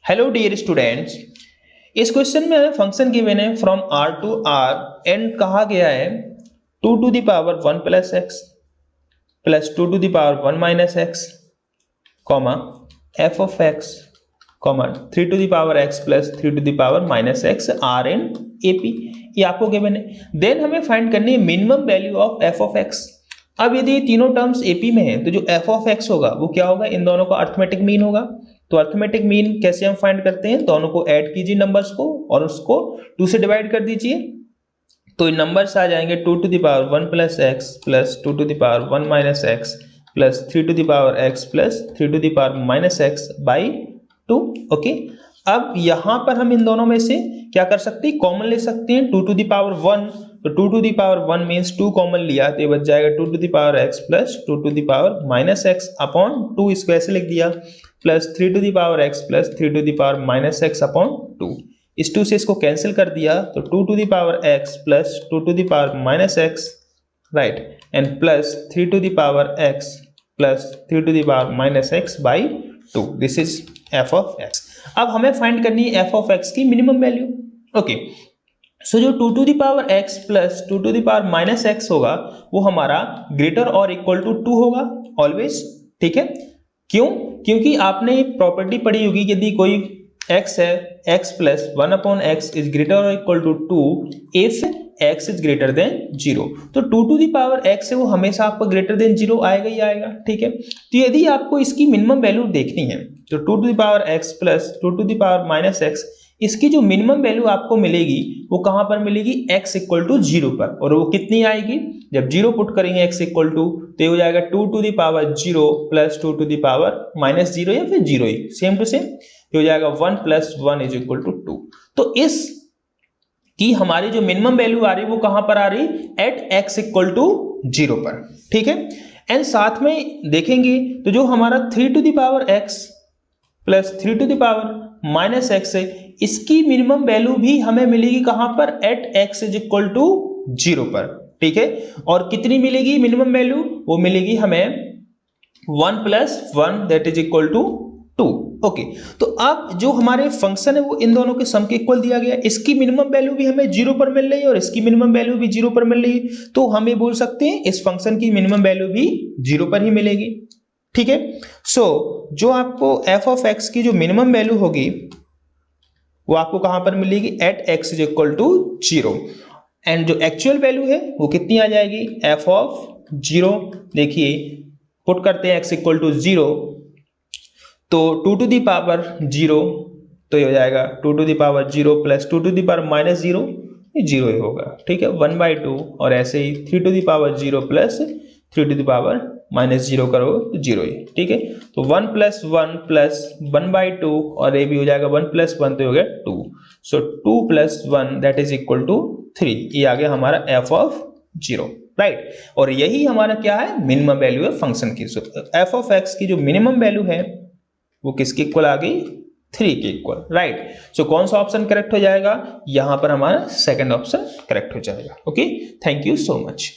Hello dear students, इस question में हमें फंक्शन गिवन है from r to r and कहा गया है 2 to the power 1 plus x plus 2 to the power 1 minus x comma f of x comma 3 to the power x plus 3 to the power minus x r and ap ये आपको given है। Then हमें find करनी है minimum value of f of x। अब यदि तीनों terms AP में है तो जो f ऑफ x होगा वो क्या होगा, इन दोनों का अरिथमेटिक मीन होगा। तो अरिथमेटिक मीन कैसे हम फाइंड करते हैं, दोनों को ऐड कीजिए नंबर्स को और उसको 2 से डिवाइड कर दीजिए तो इन नंबर्स आ जाएंगे 2 to the power 1 plus x plus 2 to the power 1 minus x plus 3 to the power x plus 3 to the power minus x by 2। Okay, अब यहां पर हम इन दोनों में से क्या कर सकते हैं, कॉमन ले सकते हैं 2 टू द पावर 1। तो 2 to the power 1 means 2 common लिया तो ये बच जाएगा 2 to the power x plus 2 to the power minus x upon 2, इसको ऐसे लिख दिया plus 3 to the power x plus 3 to the power minus x upon 2। इस 2 से इसको कैंसिल कर दिया तो 2 to the power x plus 2 to the power minus x right and plus 3 to the power x plus 3 to the power minus x by 2। This is f of x। अब हमें find करनी है f of x की minimum value. Okay, so जो 2 to the power x plus 2 to the power minus x होगा वो हमारा greater or equal to 2 होगा ऑलवेज। ठीक है, क्यों? क्योंकि आपने एक प्रॉपर्टी पढ़ी होगी, यदि कोई x है x plus 1 upon x is greater or equal to 2 if x is greater than 0। तो 2 टू द पावर x है वो हमेशा आपको ग्रेटर देन 0 आएगा ही आएगा। ठीक है, तो यदि आपको इसकी मिनिमम वैल्यू देखनी है तो 2 to the power x plus 2 to the power minus x इसकी जो मिनिमम वैल्यू आपको मिलेगी वो कहां पर मिलेगी, x इक्वल टू 0 पर। और वो कितनी आएगी, जब 0 पुट करेंगे x इक्वल टू तो हो जाएगा 2 to the power 0 plus 2 to the power minus 0 या फिर 0 ही सेम टू सेम हो जाएगा 1 प्लस 1 इज इक्वल टू 2। तो इस की हमारी जो मिनिमम वैल्यू आ रही है वो कहां पर आ रही, एट x इक्वल टू 0 पर। ठीक है, एंड साथ में देखेंगे तो जो हमारा 3 to the power x plus 3 to the power minus x है इसकी मिनिमम वैल्यू भी हमें मिलेगी कहां पर, at x is equal to 0 पर। ठीक है, और कितनी मिलेगी मिनिमम वैल्यू, वो मिलेगी हमें 1 plus 1 that is equal to 2। Okay, तो अब जो हमारे फंक्शन है वो इन दोनों के सम के इक्वल दिया गया, इसकी मिनिमम वैल्यू भी हमें 0 पर मिल रही है और इसकी मिनिमम वैल्यू भी 0 पर मिल रही है, तो हम ये बोल सकते हैं इस फंक्शन की मिनिमम वैल्यू भी 0 पर ही मिलेगी। ठीक है, सो जो आपको f ऑफ x की जो मिनिमम वैल्यू होगी वो आपको कहां पर मिलेगी, at x is equal to 0 and जो एक्चुअल वैल्यू है वो कितनी आ जाएगी, f ऑफ 0। देखिए पुट करते हैं x इक्वल टू 0 तो 2 टू द पावर 0 तो ये हो जाएगा 2 to the power 0 plus 2 to the power minus 0 ये 0 ही होगा। ठीक है, 1/2 और ऐसे ही 3 to the power 0 plus 3 to the power minus 0 करो तो 0 ही। ठीक है, तो 1 प्लस 1 प्लस 1/2 और ये भी हो जाएगा 1 प्लस 1 तो हो गया 2। So 2 plus 1 that is equal to 3। ये आ गया हमारा f ऑफ 0 राइट, और यही हमारा क्या है, मिनिमम वैल्यू है फंक्शन की। सो f ऑफ x की जो मिनिमम वैल्यू है वो किसके इक्वल आ गई, 3 के इक्वल राइट। सो कौन सा ऑप्शन करेक्ट हो जाएगा, यहां पर हमारा सेकंड ऑप्शन करेक्ट हो जाएगा। Okay, thank you so much.